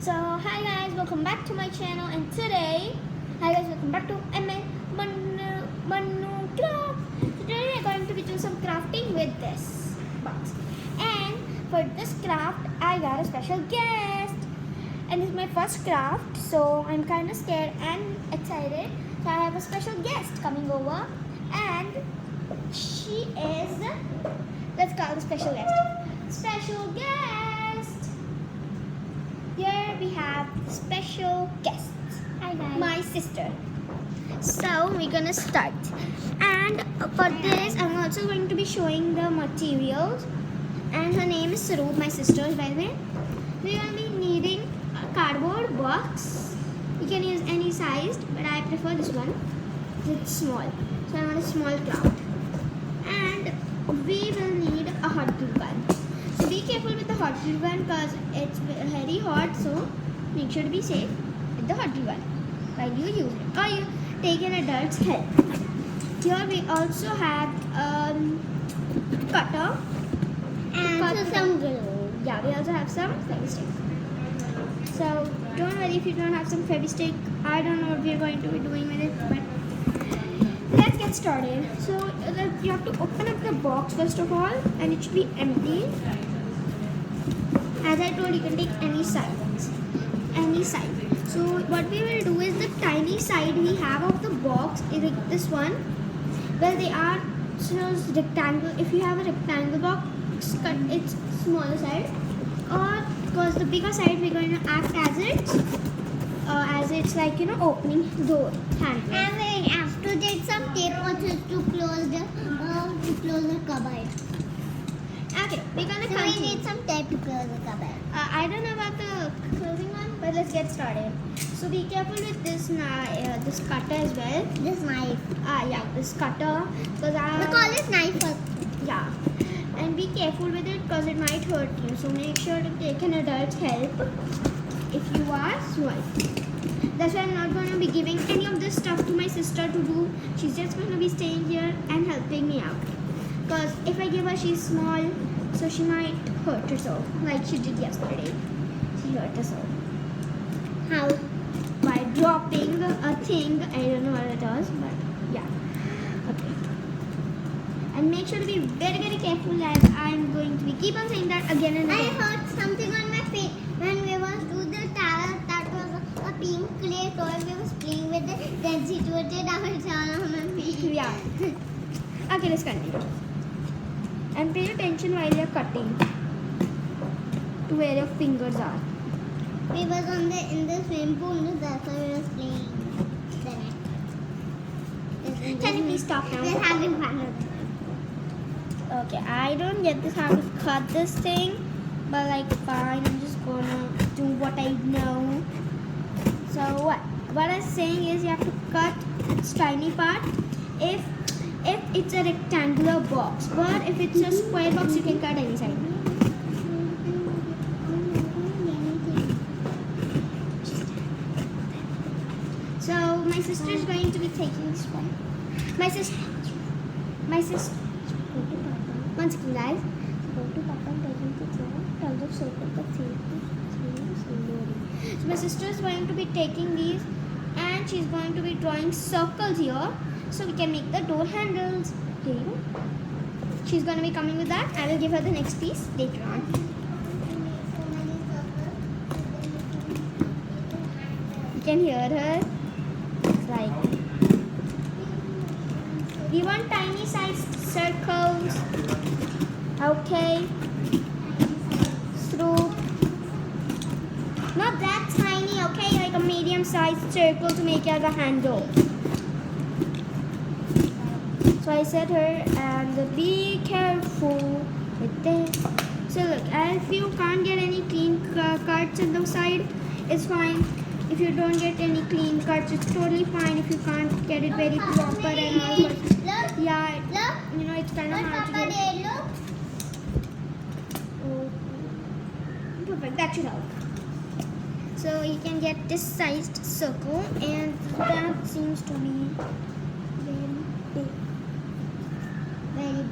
So hi guys, welcome back to my channel, and today, hi guys, welcome back to Manu Craft. So today we're going to be doing some crafting with this box, and for this craft I got a special guest, and this is my first craft, so I'm kind of scared and excited. So I have a special guest coming over, and she is, let's call the special guest. Special guest! Here we have special guest. Hi guys. My sister. So we're gonna start. And for this, I'm also going to be showing the materials. And her name is Sarud, my sister, by the way. We're gonna be needing a cardboard box. You can use any size, but I prefer this one. It's small. So I want a small craft. And we will need a hot glue gun. So be careful with the hot glue gun because it's very hot, so make sure to be safe with the hot glue gun while you use it, or you take an adult's help. Here we also have cutter And some glue. Yeah, we also have some Fevistick. So don't worry if you don't have some Fevistick. I don't know what we're going to be doing with it, but let's get started. So you have to open up the box first of all, and it should be empty. As I told, you can take any size. Any side. So what we will do is the tiny side we have of the box is like this one. Well, they are just rectangle. If you have a rectangle box, cut its smaller side, or because the bigger side we're going to act as it's like opening door handle. And we have to take some tape also to close the cupboard. Okay, we're gonna So we continue. need some tape to close the cupboard. I don't know about the closing one, but let's get started. So be careful with this this cutter as well. This knife. Yeah, this cutter because We call it knife first. yeah, and be careful with it because it might hurt you. So make sure to take an adult's help if you are small. That's why I'm not going to be giving any of this stuff to my sister to do. She's just going to be staying here and helping me out. Because if I give her, she's small, so she might hurt herself, like she did yesterday. She hurt herself. How? By dropping a thing. I don't know what it was, but yeah. Okay. And make sure to be very, very careful, as I'm going to be keep on saying that again and I again. heard something on my face when we was do the tower. That was a pink clay toy. We was playing with it. Then she twisted our child on my face. Yeah. Okay, let's continue. And pay attention while you're cutting to where your fingers are. We was in the swimming pool. That's why we was playing the net. Can you please stop now? We're having fun with it. Okay, I don't get this how to cut this thing, but like fine, I'm just gonna do what I know. So what I'm saying is you have to cut its tiny part if it's a rectangular box, but if it's a square box you can cut any side. So my sister is going to be taking this one. My sister. One second, guys. Go to Papa and tell him to draw tons of circles that slowly. So my sister is going to be taking these, and she's going to be drawing circles here, so we can make the door handles. Here you go. She's going to be coming with that. I will give her the next piece later on. You can hear her. It's like we want tiny sized circles. Okay. Through. Not that tiny, okay? Like a medium sized circle to make as a handle. So I said her, and be careful with this. So look, if you can't get any clean cuts on the side, it's fine. If you don't get any clean cuts, it's totally fine. If you can't get it very proper and all, but yeah, it's kind of hard to do. Perfect, that should help. So you can get this sized circle, and that seems to be very big. Very big.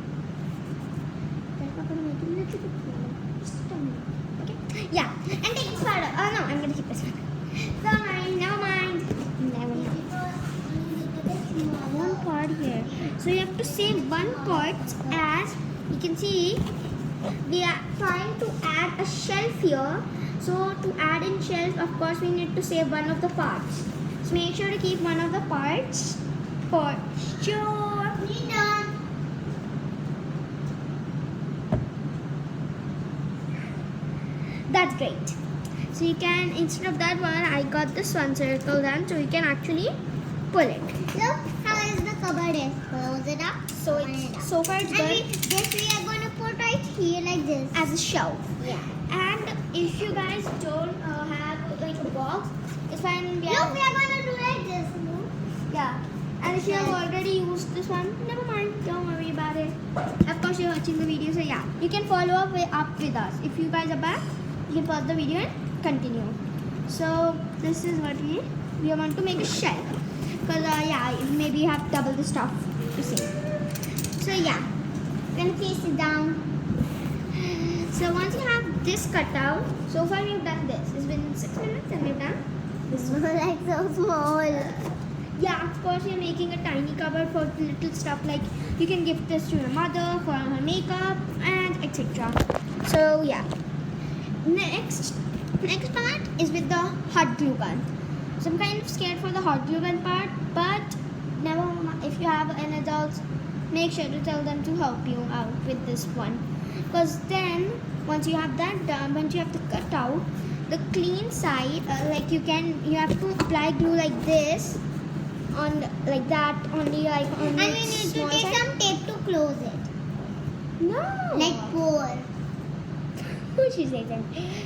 That's not going to make it a little bit smaller. Just a minute. Okay? Yeah, and take this part. Oh no, I'm going to keep this one. Never mind. Never mind. Never mind. One part here. So you have to save one part as you can see. We are trying to add a shelf here. So to add in shelf, of course, we need to save one of the parts. So make sure to keep one of the parts for sure. That's great. So you can, instead of that one, I got this one circle done, so you can actually pull it. Look how is the cupboard is. Close it up. So it's so far it's And good this we are going to put right here like this. as a shelf. Yeah. And if you guys don't have like a box, it's fine. Look, we are going to do like this. Yeah. And if you have already used this one, never mind. Don't worry about it. Of course, you're watching the video, so yeah, you can follow up with us. If you guys are back, you can pause the video and continue. So this is what we want to make a shelf. Because yeah, maybe you have double the stuff to see. So yeah, Then place it down. so once you have this cut out, so far we've done this. It's been 6 minutes and we've done This one like so small. yeah, of course you're making a tiny cupboard for little stuff like you can gift this to your mother for her makeup and etc. So yeah. Next part is with the hot glue gun. So I'm kind of scared for the hot glue gun part, but never if you have an adult, make sure to tell them to help you out with this one. Because then once you have that done, once you have to cut out the clean side, like you have to apply glue like this on like that only like on And the we need to small take side. some tape to close it. No. Like pour. Who she says that?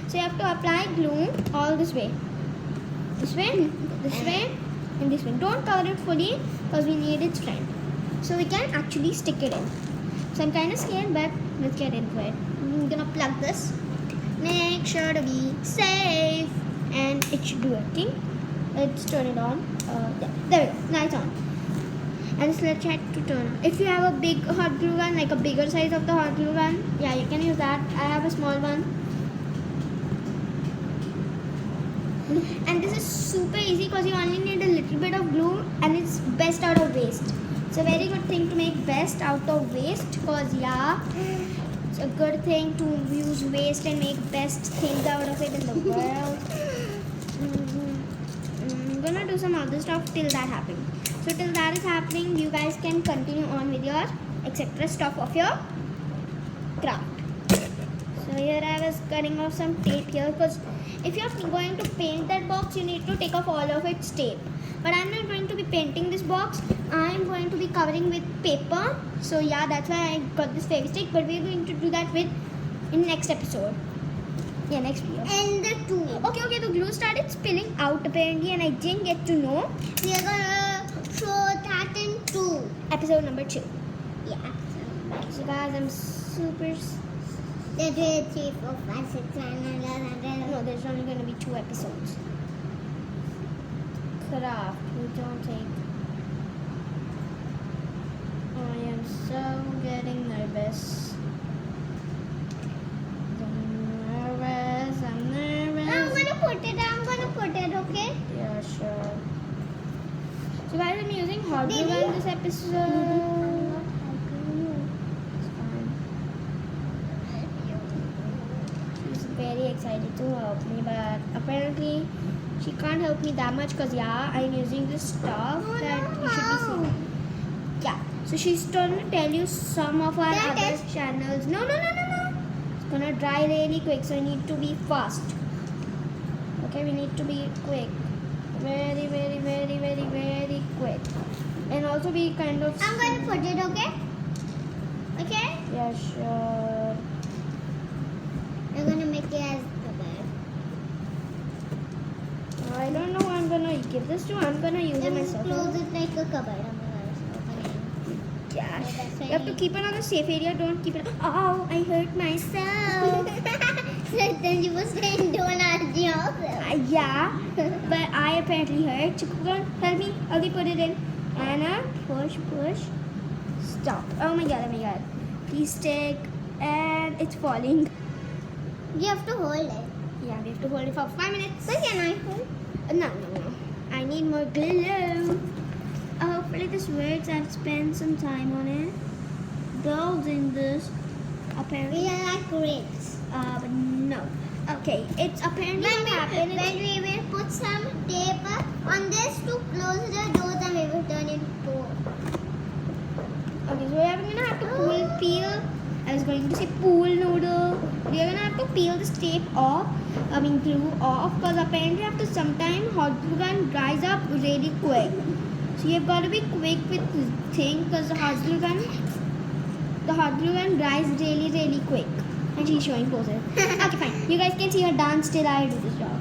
So you have to apply glue all this way, and this way, and this way. Don't cover it fully because we need its strength. So we can actually stick it in. So I'm kind of scared, but let's get into it. I'm gonna plug this. Make sure to be safe, and it should be working. Let's turn it on. Yeah, there we go. Now it's on. And just let's try to turn on. If you have a big hot glue gun, like a bigger size of the hot glue gun, yeah, you can use that. I have a small one. And this is super easy because you only need a little bit of glue and it's best out of waste. It's a very good thing to make best out of waste because yeah, it's a good thing to use waste and make best things out of it in the world. I'm gonna do some other stuff till that happens. So till that is happening, you guys can continue on with your etc. stuff of your craft. So here I was cutting off some tape here because if you're going to paint that box, you need to take off all of its tape. But I'm not going to be painting this box. I'm going to be covering with paper. So yeah, that's why I got this Fevistick. But we're going to do that in next episode. Yeah, next video. And the tube. Okay, the glue started spilling out apparently and I didn't get to know. We are gonna show that in 2. Episode number 2. Yeah. So guys, I'm super... That is 3, 4, 5, 6, 7, 8, 9, No, there's only going to be 2 episodes. Craft. We don't take... I am so getting nervous. I'm nervous. I'm gonna put it, okay? Yeah, sure. So guys, I'm using hot glue Baby. gun this episode. It's fine. She's very excited to help me, but apparently she can't help me that much because yeah, I'm using this stuff Oh, that no. you should be seeing. Yeah. So she's going to tell you some of our That other is- channels. No. It's gonna dry really quick, so you need to be fast. Okay, we need to be quick. Very quick. And also be kind of... I'm gonna put it, okay? Okay? Yeah, sure. I'm gonna make it as the bed. I don't know who I'm gonna give this to. I'm gonna use it Then myself. close it like a cupboard. I'm gonna open Yeah. that's You have to keep it on the safe area. Don't keep it... Oh, I hurt myself. So then you were saying don't hurt yourself. Yeah, but I apparently hurt. Go on, help me. I'll put it in. Anna, push. Stop. Oh my god. Please stick. And it's falling. You have to hold it. Yeah, we have to hold it for 5 minutes. So can I hold? No. I need more glue. Hopefully this works. I've spent some time on it building this. Apparently, We are like grapes. but no. Okay, it's apparently what happened. When we will put some tape on this to close the door, then we will turn it door. Okay, so we're gonna have to peel. I was going to say pool noodle. We are gonna have to peel this tape off. Glue off, because apparently after some time hot glue gun dries up really quick. So you've got to be quick with this thing, because the hot glue gun dries really quick. And she's showing poses. Okay, fine. You guys can see her dance till I do this job.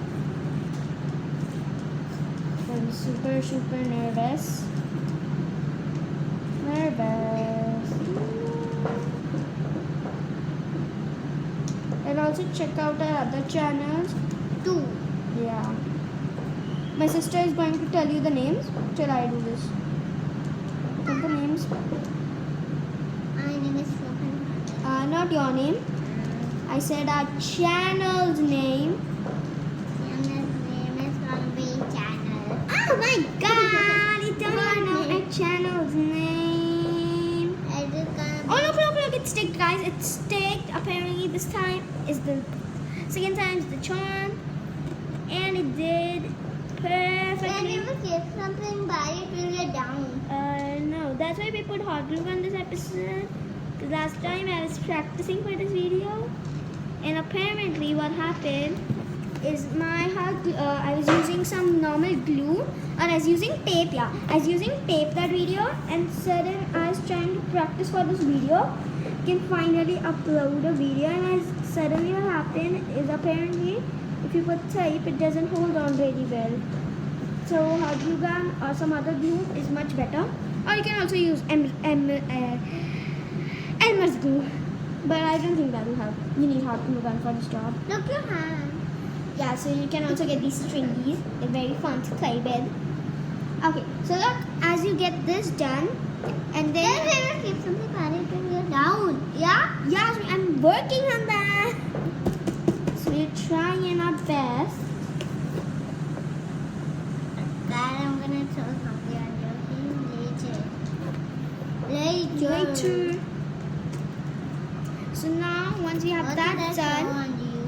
I'm super nervous. And also check out our other channels. 2. Yeah. My sister is going to tell you the names till I do this. Tell the names. My name is Rohan. Not your name. I said our channel's name. Channel's name is gonna be channel. Oh my god! You don't even know our channel's name. It is gonna be. Oh look, it's sticked, guys. It's sticked. Apparently this time is the second time is the charm. And it did When perfectly. we will get something by it, will get down. No, that's why we put hot glue on this episode. Because last time I was practicing for this video, and apparently what happened is I was using some normal glue, and I was using tape. Yeah, I was using tape that video, and sudden I was trying to practice for this video. Can finally upload a video, and suddenly what happened is apparently if you put tape, it doesn't hold on really well. So hot glue gun or some other glue is much better. Or you can also use Elmer's glue. But I don't think that will help. You need hot glue gun for this job. Look your hand. Yeah, so you can also get these stringies. They're very fun to play with. Okay, so look, as you get this done, and Then then... we will keep something by it will get down. Yeah? Yeah, so I'm working on that. So we're trying our best. That I'm gonna show something on you Later. So now, once we have What that did I show done, on you?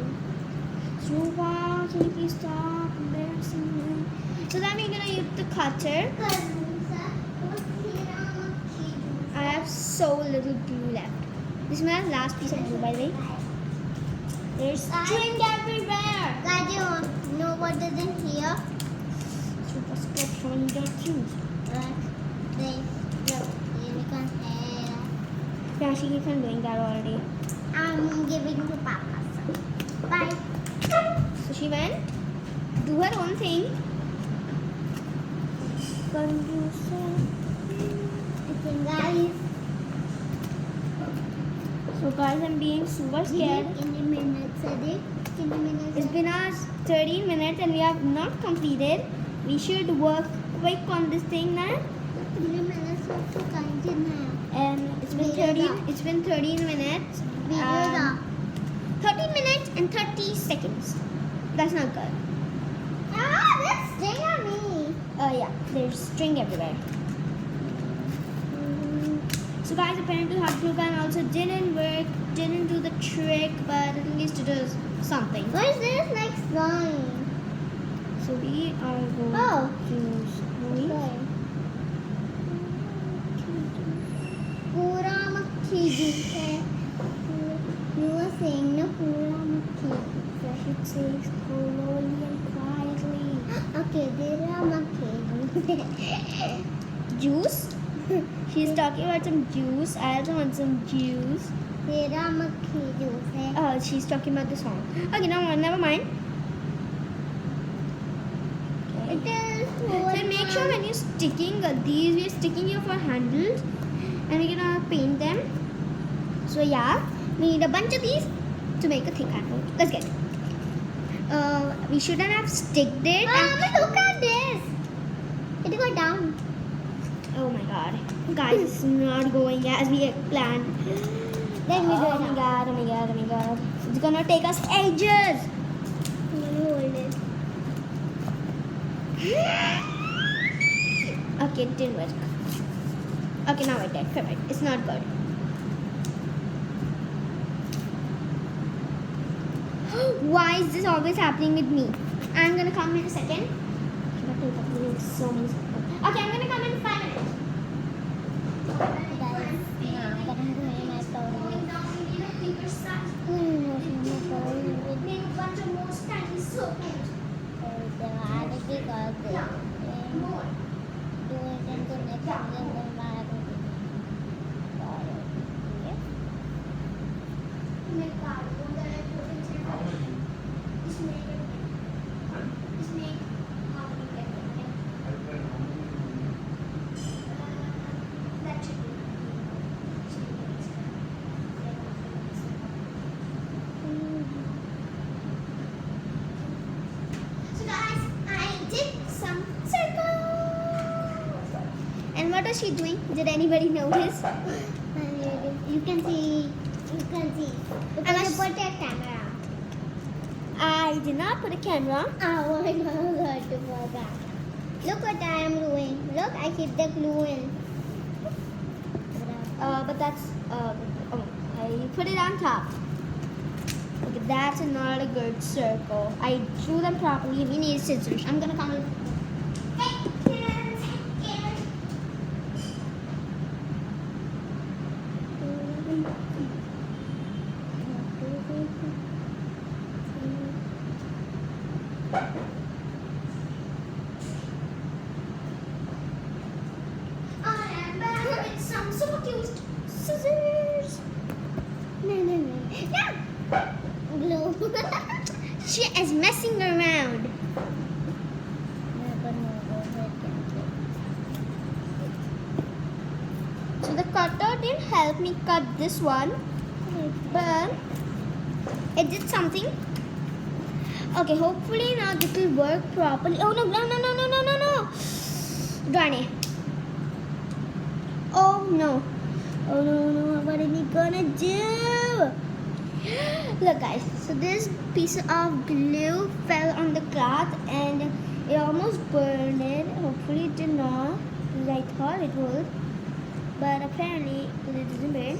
so wow, can you please stop embarrassing me? So then we're gonna use the cutter. I have so little glue left. This is my last piece of glue, by the way. There's string everywhere. Guys, you know what is in here? Super spot from the cute. Yeah, she keeps on doing that already. I'm giving to Papa. Bye. So she went do her own thing. Guys, So guys, I'm being super scared. It's been our 13 minutes and we have not completed. We should work quick on this thing now. And it's been 13 minutes. 13 minutes and 30 seconds. That's not good. Yeah, there's string everywhere. So guys, apparently hot glue gun also didn't work, didn't do the trick, but at least it does something. What is this next line? So we are going Oh. to squeeze. पूरा मक्खी juice है. You were saying no पूरा मक्खी. So I should say slowly and quietly. Okay, there are मक्खी. Juice? She's talking about some juice. I also want some juice. तेरा मक्खी juice है. Oh, she's talking about the song. Okay, never mind. Okay. It is So make sure when you're sticking these, we're sticking here for handles, and we're gonna paint them. So yeah, we need a bunch of these to make a thick handle. Let's get it. We shouldn't have sticked it. Look at this. It got down. Oh my god, guys, it's not going as we had planned. Let me do Oh it my now. god, oh my god, oh my god. It's gonna take us ages. Okay, it didn't work. Okay, now it did. Perfect. It's not good. Why is this always happening with me? I'm gonna come in a second. So many seconds. Okay, I'm gonna come in 5 minutes. And what was she doing? Did anybody notice? You can see. Because you put a camera. I did not put a camera. Oh my god, for that. Look what I am doing. Look, I keep the glue in. But that's I put it on top. Okay, that's not a good circle. I drew them properly. We need scissors. I'm gonna come. Some super cute scissors. Yeah. Glue. She is messing around. So the cutter didn't help me cut this one, but it did something. Okay, hopefully now this will work properly. Oh no, no. Darn it. Oh no, what are we gonna do? Look guys, so this piece of glue fell on the cloth and it almost burned it. Hopefully it did not, because I thought it would, but apparently it didn't burn.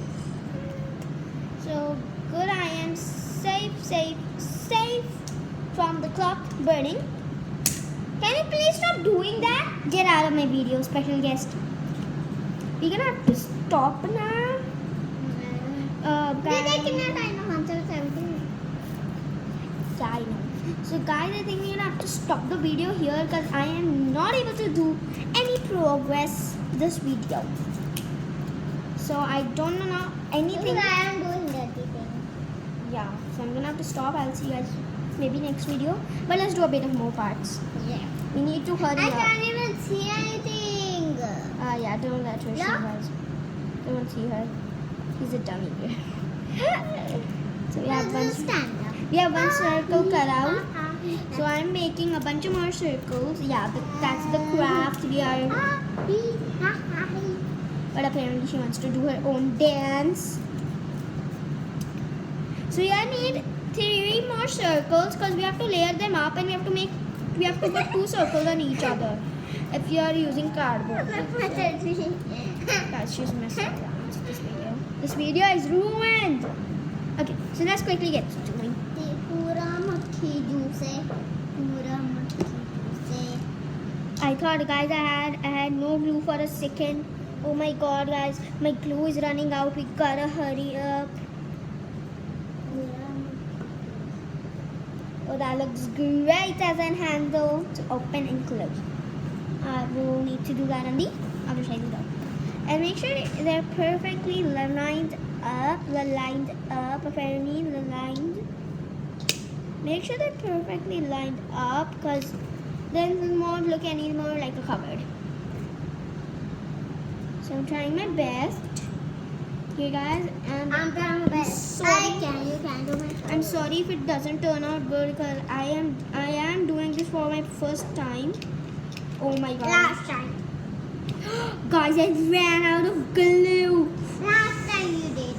So good, I am safe from the cloth burning. Can you please stop doing that? Get out of my video, special guest. We're gonna have to stop now. Guys. Yeah, I know. So guys, I think we're gonna have to stop the video here because I am not able to do any progress this video. So I don't know anything. I am doing dirty thing. Yeah, so I'm gonna have to stop. I'll see you guys maybe next video. But let's do a bit of more parts. Yeah. We need to hurry I up. can't even see anything. Yeah, don't let her see Yeah. guys. Don't see her. She's a dummy girl. So we have one. Stand up. We have one circle cut out. So I'm making a bunch of more circles. Yeah, that's the craft we are. But apparently she wants to do her own dance. So yeah, I need 3 more circles because we have to layer them up and we have to put 2 circles on each other. If you are using cardboard. Guys, she's messing around with this video. This video is ruined. Okay, so let's quickly get doing. I thought guys I had no glue for a second. Oh my god guys, my glue is running out. We gotta hurry up. Oh, that looks great as an handle to open and close. We'll need to do that on the other side as well. And make sure they're perfectly lined up. Apparently lined. Make sure they're perfectly lined up because then it won't look anymore like a cupboard. So I'm trying my best. Here guys, and I'm trying my best. sorry. You can do my I'm sorry if it doesn't turn out good because I am doing this for my first time. Oh my god. last time. Guys, I ran out of glue. Last time you did.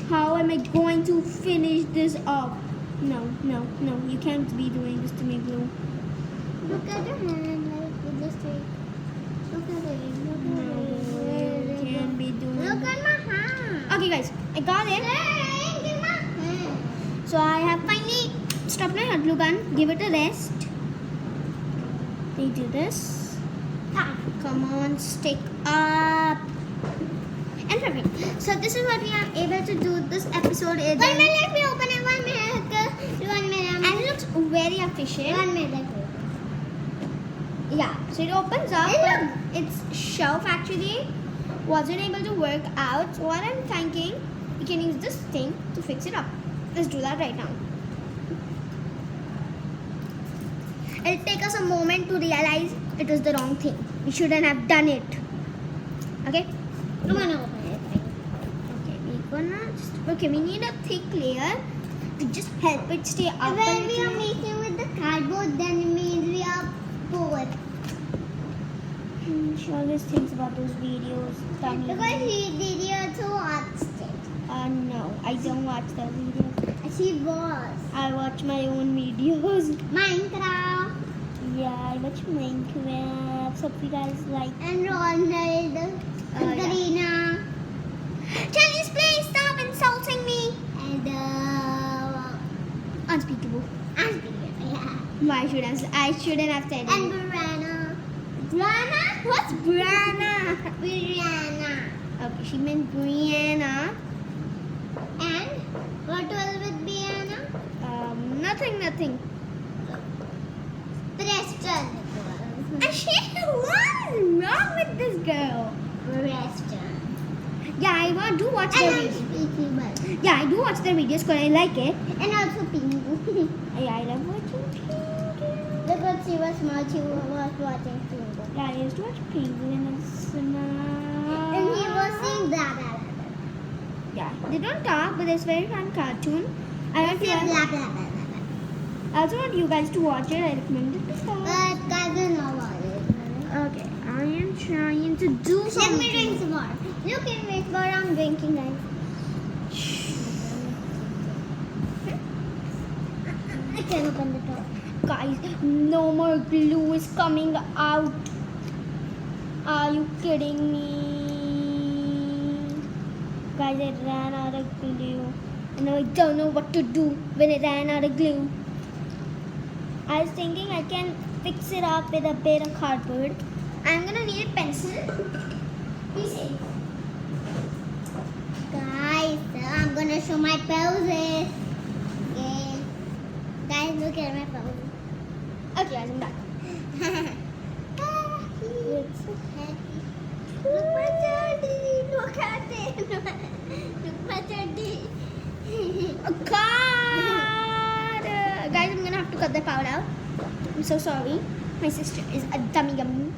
How am I going to finish this up? No, you can't be doing this to me, glue. Look at your hand, like with the stick. Look at it. Can be doing. Look at my hand. Okay, guys, I got it. Look at my hand. So I have finally stopped my hot glue gun. Give it a rest. We do this. Come on, stick up. And perfect. So this is what we are able to do this episode. 1 minute, let me open it. 1 minute. 1 minute. And it looks very efficient. 1 minute. Yeah, so it opens up, but its shelf actually wasn't able to work out. So what I'm thinking, we can use this thing to fix it up. Let's do that right now. It'll take us a moment to realize it was the wrong thing. We shouldn't have done it. Okay? I'm gonna open it. Okay, we need a thick layer to just help it stay up. When we are making with the cardboard, then it means we are poor. She always thinks about those videos. Because did you also watched it? No, I don't watch those videos. She was. I watch my own videos. Minecraft. Yeah, I watch Minecraft. So if you guys like. And Ronald. And yeah. Karina. Chinese, please stop insulting me. And Unspeakable. yeah. Why should I shouldn't have said And it. Brianna. Brianna? What's Brianna? Brianna. Okay, she meant Brianna. And what was with Brianna? Nothing. Preston. And what's wrong with this girl? Preston. Yeah, I do watch their And I'm videos. speaking but. Yeah, I do watch their videos because I like it. And also Pingu. Yeah, I love watching Pingu. Because she was small, she was watching Pingu. Yeah, I used to watch Penguin and Snap. And he was saying blah blah blah. Yeah, they don't talk, but it's very fun cartoon. I want Say you blah blah blah blah. I also want you guys to watch it. I recommend it to But guys don't know about it. Okay, I am trying to do Let something. me drink some more. Look at me, what I'm drinking, guys. I can open the door. Guys, no more glue is coming out. Are you kidding me? Guys, I ran out of glue. And now I don't know what to do when I ran out of glue. I was thinking I can fix it up with a bit of cardboard. I'm gonna need a pencil. You see? Guys, I'm gonna show my poses. Okay. Guys, look at my poses. Okay, guys, I'm back. It's so happy. Look my daddy. Look at it. Look my daddy. A card! Guys, I'm gonna have to cut that part out. I'm so sorry. My sister is a dummy gummy.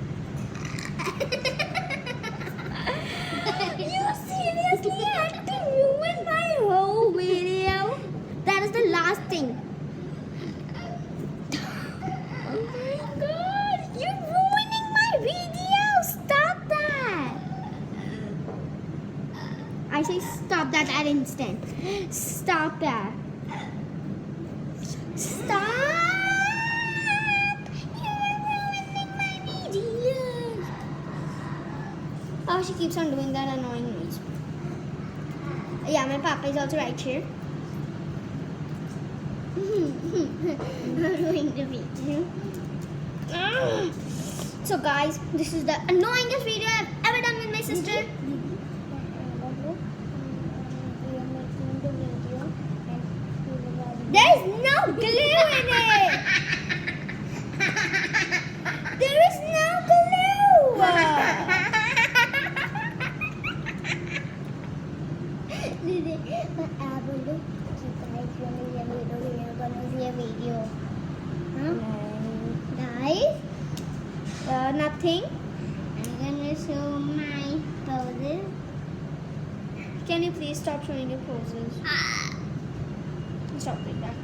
You seriously had to ruin my whole video? That is the last thing. Oh my god, you're ruining my video! Stop that! I say stop that at instant. Stop that. Stop! You're ruining my video. Oh, she keeps on doing that annoying noise. Yeah, my papa is also right here. Ruining the video. So guys, this is the annoyingest video I've ever done with my sister. There's no glue in it. There is no glue. Video. Huh? Guys, Nothing. I'm gonna show my poses. Can you please stop showing your poses? Stop like that.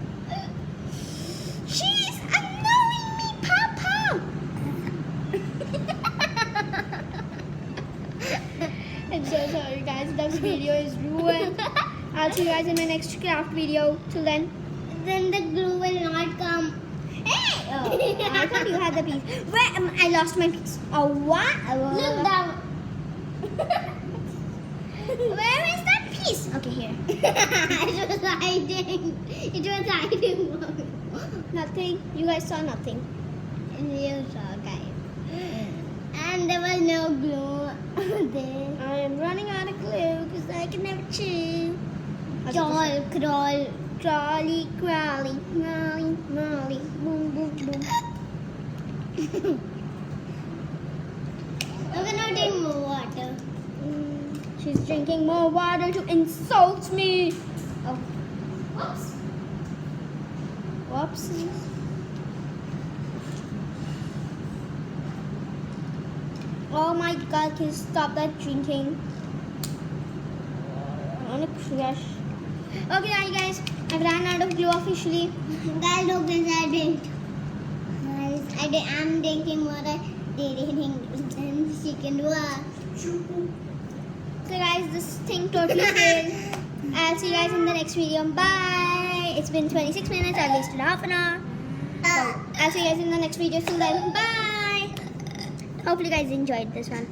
She's annoying me, Papa. I'm so sorry, guys. This video is ruined. I'll see you guys in my next craft video. Till then. Then the glue will not come. Hey! I thought you had the piece. Where? I lost my piece. Oh, what? Look down. Where is that piece? Okay, here. It was hiding. It was hiding. Nothing. You guys saw nothing. You saw, guys. And there was no glue there. I am running out of glue because I can never chew. Crawl, crawl. Crawly, crawly, crawly, crawly, boom, boom, boom. I'm gonna drink more water. She's drinking more water to insult me. Oh, whoops. Whoopsies. Oh my God! Can you stop that drinking? I wanna crush. Okay, guys, I've ran out of glue officially. Guys, look this, I drinked. Guys, I'm drinking water. And she can do a. So guys, this thing totally failed. I'll see you guys in the next video. Bye. It's been 26 minutes. I wasted half an hour. So, I'll see you guys in the next video. Till then, bye. Hopefully you guys enjoyed this one.